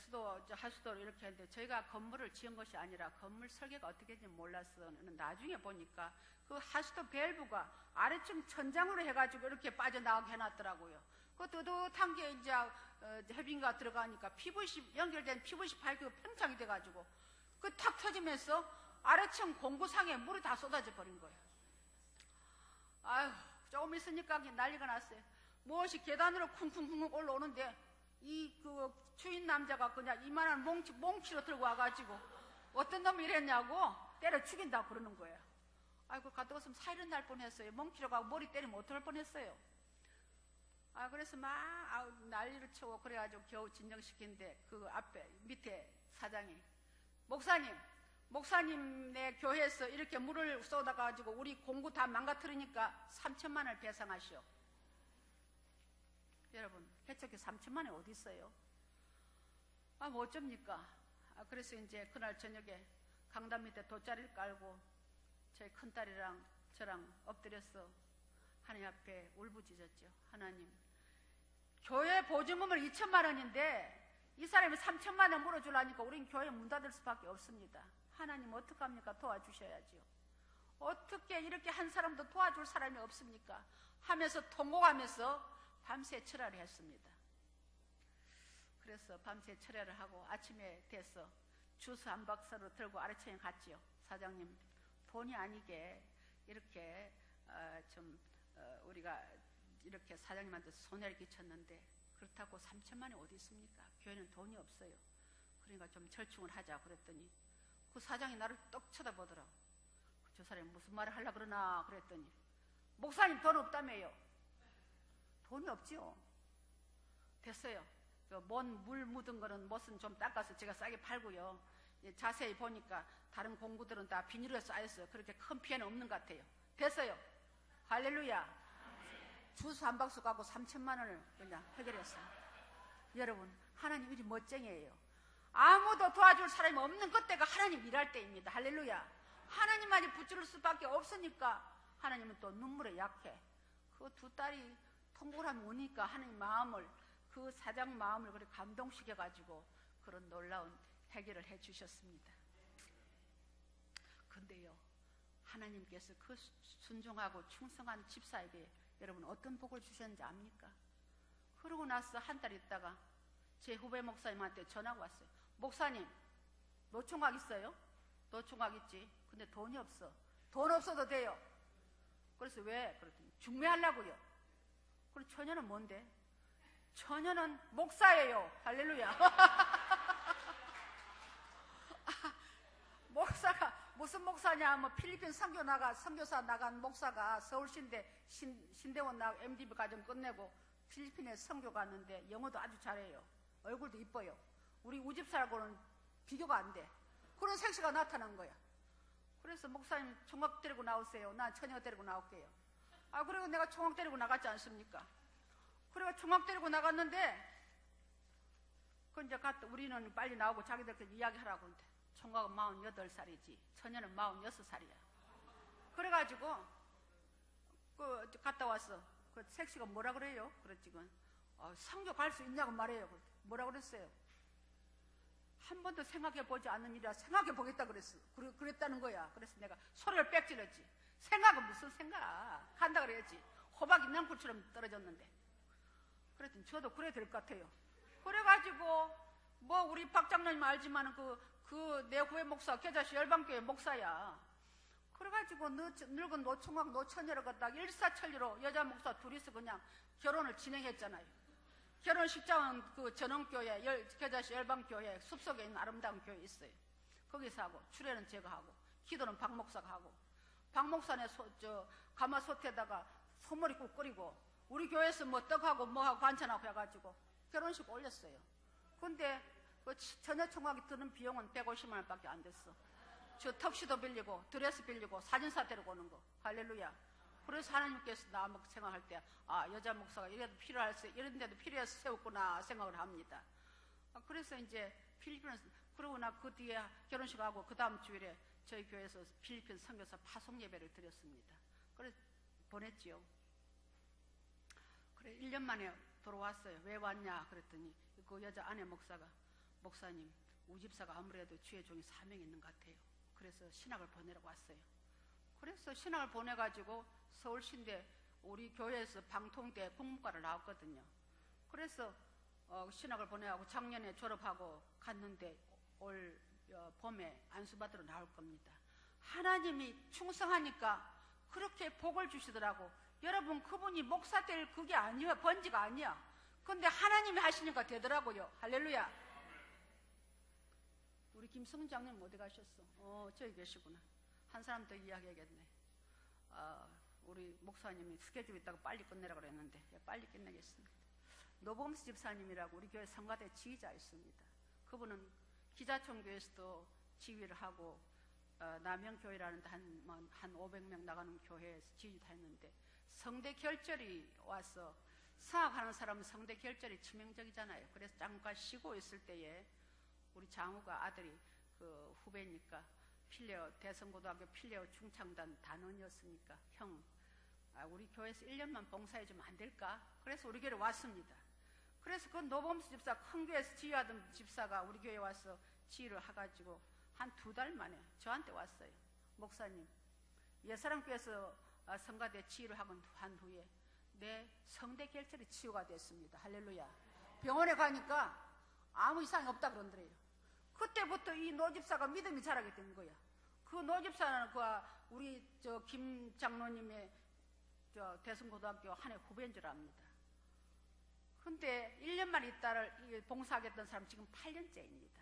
하수도를 이렇게 했는데 저희가 건물을 지은 것이 아니라 건물 설계가 어떻게 되는지 몰라서 나중에 보니까 그 하수도 밸브가 아래층 천장으로 해가지고 이렇게 빠져나가게 해놨더라고요. 그 뜨뜻한 게 이제 해빙기가 들어가니까 PVC 연결된 PVC 파이프가 팽창이 돼가지고 그 탁 터지면서 아래층 공구상에 물이 다 쏟아져 버린 거예요. 조금 있으니까 난리가 났어요. 무엇이 계단으로 쿵쿵쿵 올라오는데 그 주인 남자가 그냥 이만한 몽치로 들고 와가지고 어떤 놈이 이랬냐고 때려 죽인다고 그러는 거예요. 갔다 왔으면 사일은 날 뻔했어요. 몽치로 가고 머리 때리면 어떡할 뻔했어요. 그래서 막 난리를 치고 그래가지고 겨우 진정시키는데 그 앞에 밑에 사장이 목사님네 교회에서 이렇게 물을 쏟아가지고 우리 공구 다 망가뜨리니까 3천만 원을 배상하시오. 여러분 개척교 3천만 원이 어디 있어요? 뭐 어쩝니까? 그래서 이제 그날 저녁에 강단 밑에 돗자리를 깔고 저희 큰딸이랑 저랑 엎드려서 하나님 앞에 울부짖었죠. 하나님, 교회 보증금을 2천만 원인데 이 사람이 3천만 원 물어주려니까 우린 교회 문 닫을 수밖에 없습니다. 하나님 어떡합니까? 도와주셔야지요. 어떻게 이렇게 한 사람도 도와줄 사람이 없습니까? 하면서 통곡하면서 밤새 철야를 했습니다. 그래서 밤새 철야를 하고 아침에 돼서 주스 한 박스를 들고 아래층에 갔지요. 사장님, 돈이 아니게 이렇게 우리가 이렇게 사장님한테 손해를 끼쳤는데 그렇다고 3천만 원이 어디 있습니까? 교회는 돈이 없어요. 그러니까 좀 절충을 하자 그랬더니 그 사장이 나를 떡 쳐다보더라고. 저 사람이 무슨 말을 하려고 그러나 그랬더니 목사님 돈 없다며요. 돈이 없지요. 됐어요. 물 묻은 거는 못은 좀 닦아서 제가 싸게 팔고요. 자세히 보니까 다른 공구들은 다 비닐에 쌓였어요. 그렇게 큰 피해는 없는 것 같아요. 됐어요. 할렐루야. 주스 한 박스 갖고 3천만 원을 그냥 해결했어요. 여러분, 하나님 일이 멋쟁이에요. 아무도 도와줄 사람이 없는 그때가 하나님 일할 때입니다. 할렐루야. 하나님만이 붙잡을 수밖에 없으니까 하나님은 또 눈물에 약해. 그 두 딸이 통곡하면 오니까 하나님 마음을, 그 사장 마음을 그렇게 감동시켜가지고 그런 놀라운 해결을 해주셨습니다. 근데요, 하나님께서 그 순종하고 충성한 집사에게 여러분 어떤 복을 주셨는지 압니까? 그러고 나서 한 달 있다가 제 후배 목사님한테 전화가 왔어요. 목사님, 노총각 있어요? 노총각 있지. 근데 돈이 없어. 돈 없어도 돼요. 그래서 왜? 그랬더니 중매하려고요. 그리고 처녀는 뭔데? 처녀는 목사예요. 할렐루야. 목사가 무슨 목사냐? 뭐 필리핀 선교사 나간 목사가 서울신대 신대원 MDB 과정 끝내고 필리핀에 선교 갔는데 영어도 아주 잘해요. 얼굴도 이뻐요. 우리 우집사하고는 비교가 안 돼. 그런 색시가 나타난 거야. 그래서 목사님 총각 데리고 나오세요. 난 처녀 데리고 나올게요. 그리고 내가 총각 데리고 나갔지 않습니까? 그리고 총각 데리고 나갔는데 그 이제 우리는 빨리 나오고 자기들끼리 이야기하라고 하는데 총각은 48살이지 처녀는 46살이야. 그래가지고 그 갔다 왔어. 그 색시가 뭐라 그래요? 그랬지. 상교 갈 수 있냐고 말해요. 뭐라 그랬어요? 한 번도 생각해 보지 않는 일이라 생각해 보겠다 그랬다는 거야. 그래서 내가 소리를 빽질렀지. 생각은 무슨 생각? 간다 그래야지. 호박이 넝쿨처럼 떨어졌는데. 그랬더니 저도 그래야 될 것 같아요. 그래가지고 뭐 우리 박 장로님 알지만 내 후배 목사 계자시 열방교회 목사야. 그래가지고 늙은 노총각 노처녀를 갖다가 일사천리로 여자 목사 둘이서 그냥 결혼을 진행했잖아요. 결혼식장은 그 전원교회 계자시 열방교회 숲속에 있는 아름다운 교회 있어요. 거기서 하고 주례는 제가 하고 기도는 박 목사가 하고 박 목사네 가마솥에다가 소머리 국 끓이고 우리 교회에서 뭐 떡하고 뭐하고 반찬하고 해가지고 결혼식 올렸어요. 근데 그 처녀 총각이 드는 비용은 150만 원밖에 안 됐어. 저 턱시도 빌리고 드레스 빌리고 사진사 데리고 오는 거. 할렐루야. 그래서 하나님께서 나 생각할 때 여자 목사가 이런 데도 필요해서 세웠구나 생각을 합니다. 그래서 이제 필리핀에서 그러고 나 그 뒤에 결혼식하고 그 다음 주일에 저희 교회에서 필리핀 선교사 파송 예배를 드렸습니다. 그래서 보냈지요. 그래 1년 만에 돌아왔어요. 왜 왔냐 그랬더니 그 여자 아내 목사가 목사님 우리 집사가 아무래도 주의 종이 사명이 있는 것 같아요. 그래서 신학을 보내라고 왔어요. 그래서 신학을 보내가지고 서울신대 우리 교회에서 방통대 국문과를 나왔거든요. 그래서 신학을 보내고 작년에 졸업하고 갔는데 올 봄에 안수받으러 나올 겁니다. 하나님이 충성하니까 그렇게 복을 주시더라고. 여러분 그분이 목사 될 그게 아니야. 번지가 아니야. 근데 하나님이 하시니까 되더라고요. 할렐루야. 우리 김성 장님 어디 가셨어? 저기 계시구나. 한 사람 더 이야기하겠네. 우리 목사님이 스케줄 있다고 빨리 끝내라 그랬는데 빨리 끝내겠습니다. 노범수 집사님이라고 우리 교회 성가대 지휘자 있습니다. 그분은 기자총교에서도 지휘를 하고 남영교회라는 데 한 500명 나가는 교회에서 지휘도 했는데 성대 결절이 와서 성악하는 사람은 성대 결절이 치명적이잖아요. 그래서 잠깐 쉬고 있을 때에 우리 장우가 아들이 그 후배니까 대성고등학교 필레오 중창단 단원이었으니까 형 우리 교회에서 1년만 봉사해주면 안 될까? 그래서 우리 교회에 왔습니다. 그래서 그 노범수 집사 큰 교회에서 지휘하던 집사가 우리 교회에 와서 지휘를 해가지고 한 2달 만에 저한테 왔어요. 목사님 예사랑교회에서 성가대 지휘를 한 후에 내 성대 결절이 치유가 됐습니다. 할렐루야. 병원에 가니까 아무 이상이 없다 그러더래요. 그때부터 이 노집사가 믿음이 자라게 된 거야. 그 노집사는 우리 김 장로님의 대성고등학교 한 해 후배인 줄 압니다. 근데 1년만 있다를 봉사하겠다는 사람 지금 8년째입니다.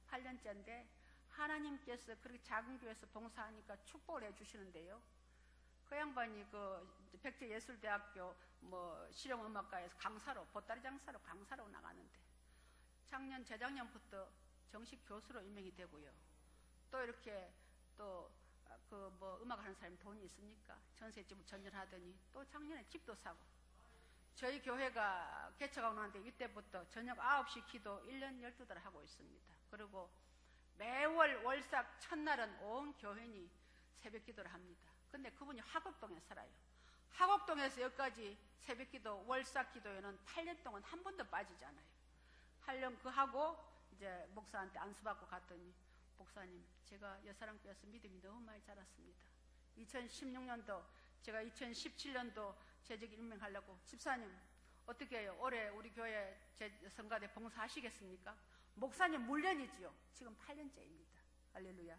8년째인데 하나님께서 그렇게 작은 교회에서 봉사하니까 축복을 해주시는데요. 그 양반이 백제예술대학교 실용음악과에서 강사로 보따리 장사로 강사로 나가는데 재작년부터 정식 교수로 임명이 되고요. 또 이렇게 음악하는 사람이 돈이 있습니까? 전세집을 전전하더니 또 작년에 집도 사고. 저희 교회가 개척하고 나는데 이때부터 저녁 9시 기도 1년 12달 하고 있습니다. 그리고 매월 월삭 첫날은 온 교회인이 새벽 기도를 합니다. 근데 그분이 화곡동에 살아요. 화곡동에서 여기까지 새벽 기도 월삭 기도에는 8년 동안 한 번도 빠지지 않아요. 8년 하고 이제 목사한테 안수받고 갔더니 목사님 제가 여사랑교회에서 믿음이 너무 많이 자랐습니다. 2016년도 제가 2017년도 재직 임명하려고 집사님 어떻게 해요? 올해 우리 교회 성가대 봉사하시겠습니까? 목사님 물론이지요. 지금 8년째입니다. 할렐루야.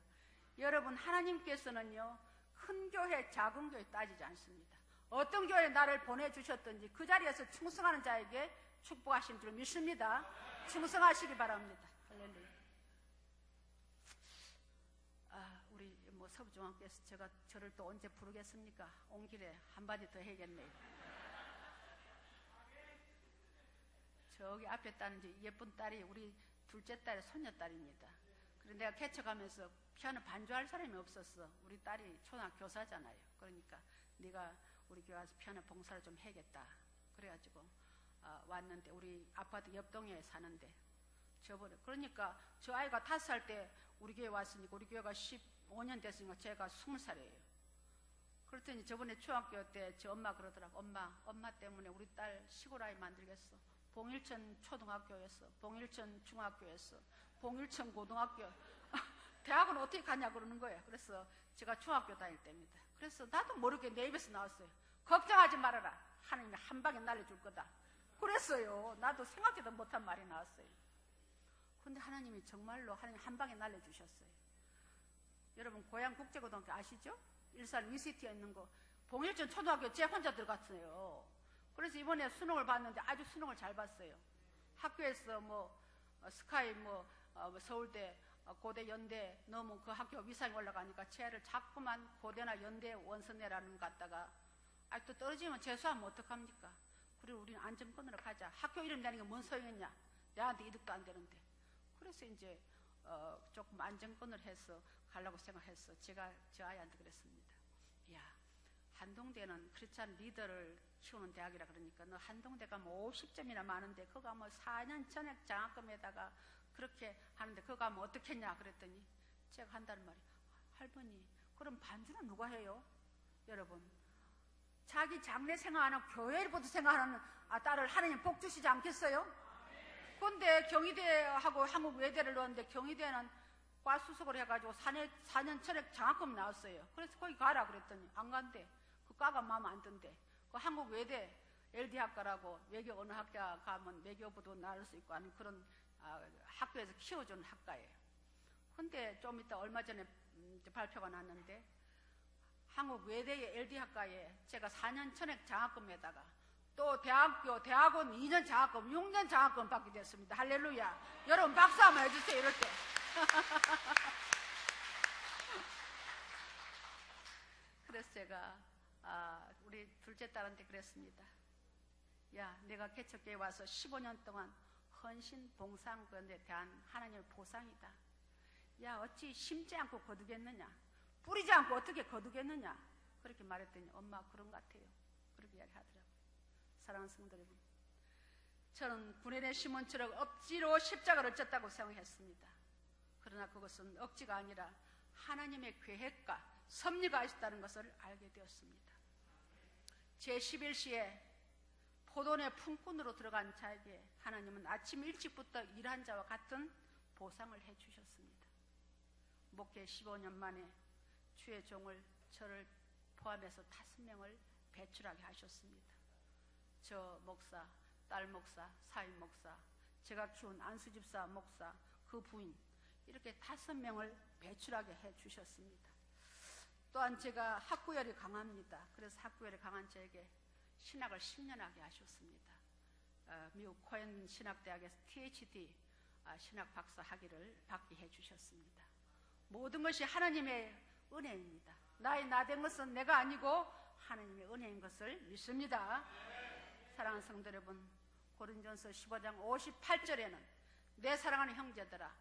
여러분 하나님께서는요 큰 교회 작은 교회 따지지 않습니다. 어떤 교회에 나를 보내주셨든지 그 자리에서 충성하는 자에게 축복하신 줄 믿습니다. 충성하시기 바랍니다. 할렐루야. 우리 서부중앙교회에서 저를 또 언제 부르겠습니까? 온 길에 한마디 더 해야겠네요. 저기 앞에 따는 예쁜 딸이 우리 둘째 딸의 손녀딸입니다. 그런데 내가 개척하면서 피아노 반주할 사람이 없었어. 우리 딸이 초등학교 교사잖아요. 그러니까 네가 우리 교회 와서 피아노 봉사를 좀 해야겠다. 그래가지고 왔는데 우리 아파트 옆동에 사는데 저번에. 그러니까 저 아이가 5살 때 우리 교회 왔으니까 우리 교회가 15년 됐으니까 제가 20살이에요. 그랬더니 저번에 중학교 때 저 엄마 그러더라고. 엄마 때문에 우리 딸 시골 아이 만들겠어. 봉일천 초등학교였어. 봉일천 중학교였어. 봉일천 고등학교. 대학은 어떻게 가냐 그러는 거예요. 그래서 제가 중학교 다닐 때입니다. 그래서 나도 모르게 내 입에서 나왔어요. 걱정하지 말아라. 하나님이 한 방에 날려줄 거다. 그랬어요. 나도 생각지도 못한 말이 나왔어요. 근데 하나님이 정말로 하나님 한 방에 날려주셨어요. 여러분 고양 국제고등학교 아시죠? 일산 위시티에 있는 거. 봉일천 초등학교 제 혼자 들어갔어요. 그래서 이번에 수능을 봤는데 아주 수능을 잘 봤어요. 학교에서 스카이 서울대 고대 연대 너무 그 학교 위상이 올라가니까 쟤를 자꾸만 고대나 연대 원서내라는 것 같다가 또 떨어지면 재수하면 어떡합니까? 그리고 우리는 안정권으로 가자. 학교 이름 내는 게 뭔 소용이냐? 내한테 이득도 안 되는데. 그래서 이제 조금 안정권을 해서 가려고 생각했어. 제가 저 아이한테 그랬습니다. 야, 한동대는 크리스찬 리더를 키우는 대학이라 그러니까 너 한동대 가면 50점이나 많은데 그거 가면 4년 전액 장학금에다가 그렇게 하는데 그거 가면 어떻겠냐 그랬더니 제가 한다는 말이 할머니 그럼 반주는 누가 해요? 여러분 자기 장래 생각 안 하고 교회부터 생각하는 딸을 하나님 복 주시지 않겠어요? 근데 경희대하고 한국외대를 넣었는데 경희대는 과수석을 해가지고 4년 전에 장학금이 나왔어요. 그래서 거기 가라 그랬더니 안 간대. 그 과가 마음에 안 든대. 그 한국외대 LD학과라고 외교 어느 학교 가면 외교부도 나올 수 있고 하는 그런 학교에서 키워주는 학과예요. 근데 좀 이따 얼마 전에 발표가 났는데 한국외대의 LD학과에 제가 4년 전액 장학금에다가 또 대학원 2년 장학금, 6년 장학금 받게 됐습니다. 할렐루야. 여러분 박수 한번 해주세요. 이럴 때. 그래서 제가 우리 둘째 딸한테 그랬습니다. 야, 내가 개척교회 와서 15년 동안 헌신, 봉사한 것에 대한 하나님의 보상이다. 야, 어찌 심지 않고 거두겠느냐? 뿌리지 않고 어떻게 거두겠느냐? 그렇게 말했더니 엄마 그런 것 같아요. 그렇게 이야기하더라고요. 사랑하는 성도 여러분, 저는 구레네 시몬처럼 억지로 십자가를 졌다고 생각했습니다. 그러나 그것은 억지가 아니라 하나님의 계획과 섭리가 있었다는 것을 알게 되었습니다. 제11시에 포도원의 품꾼으로 들어간 자에게 하나님은 아침 일찍부터 일한 자와 같은 보상을 해주셨습니다. 목회 15년 만에 주의 종을 저를 포함해서 5명을 배출하게 하셨습니다. 저 목사, 딸 목사, 사임 목사, 제가 키운 안수집사 목사, 그 부인 이렇게 5명을 배출하게 해주셨습니다. 또한 제가 학구열이 강합니다. 그래서 학구열이 강한 저에게 신학을 10년 하게 하셨습니다. 미국 코엔 신학대학에서 THD 신학 박사 학위를 받게 해주셨습니다. 모든 것이 하나님의 은혜입니다. 나 된 것은 내가 아니고 하나님의 은혜인 것을 믿습니다. 사랑하는 성도 여러분, 고린도전서 15장 58절에는 내 사랑하는 형제들아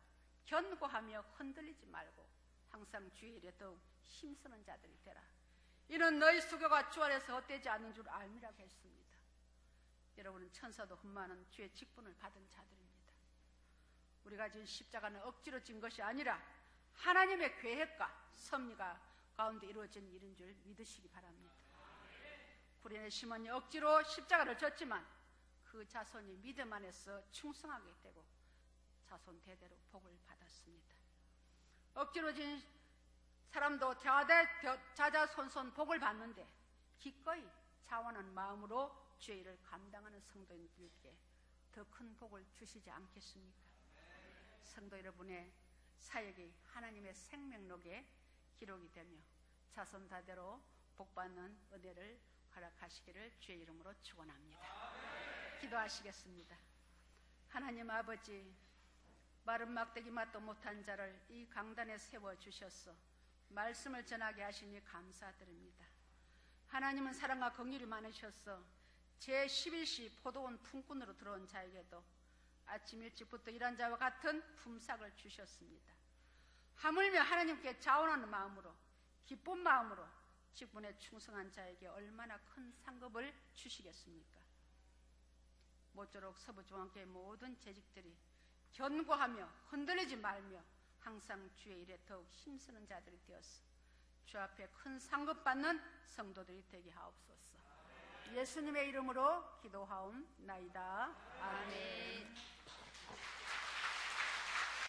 견고하며 흔들리지 말고 항상 주의 일에 더욱 힘쓰는 자들이 되라. 이는 너희 수고가 주 안에서 헛되지 않는 줄 알미라고 했습니다. 여러분은 천사도 흠많은 주의 직분을 받은 자들입니다. 우리가 지은 십자가는 억지로 진 것이 아니라 하나님의 계획과 섭리가 가운데 이루어진 일인 줄 믿으시기 바랍니다. 구레네 시몬이 억지로 십자가를 졌지만 그 자손이 믿음 안에서 충성하게 되고 자손 대대로 복을 받았습니다. 억지로 진 사람도 자자손손 복을 받는데 기꺼이 자원한 마음으로 주의 일을 감당하는 성도인들께 더 큰 복을 주시지 않겠습니까? 성도 여러분의 사역이 하나님의 생명록에 기록이 되며 자손 다대로 복받는 은혜를 허락하시기를 주의 이름으로 축원합니다. 기도하시겠습니다. 하나님 아버지, 마른 막대기 맛도 못한 자를 이 강단에 세워주셔서 말씀을 전하게 하시니 감사드립니다. 하나님은 사랑과 긍휼이 많으셔서 제11시 포도원 품꾼으로 들어온 자에게도 아침 일찍부터 일한 자와 같은 품삯을 주셨습니다. 하물며 하나님께 자원하는 마음으로 기쁜 마음으로 직분에 충성한 자에게 얼마나 큰 상급을 주시겠습니까? 모쪼록 서부중앙교회 모든 재직들이 견고하며 흔들리지 말며 항상 주의 일에 더욱 힘쓰는 자들이 되었어 주 앞에 큰 상급 받는 성도들이 되게 하옵소서. 예수님의 이름으로 기도하옵나이다. 아멘.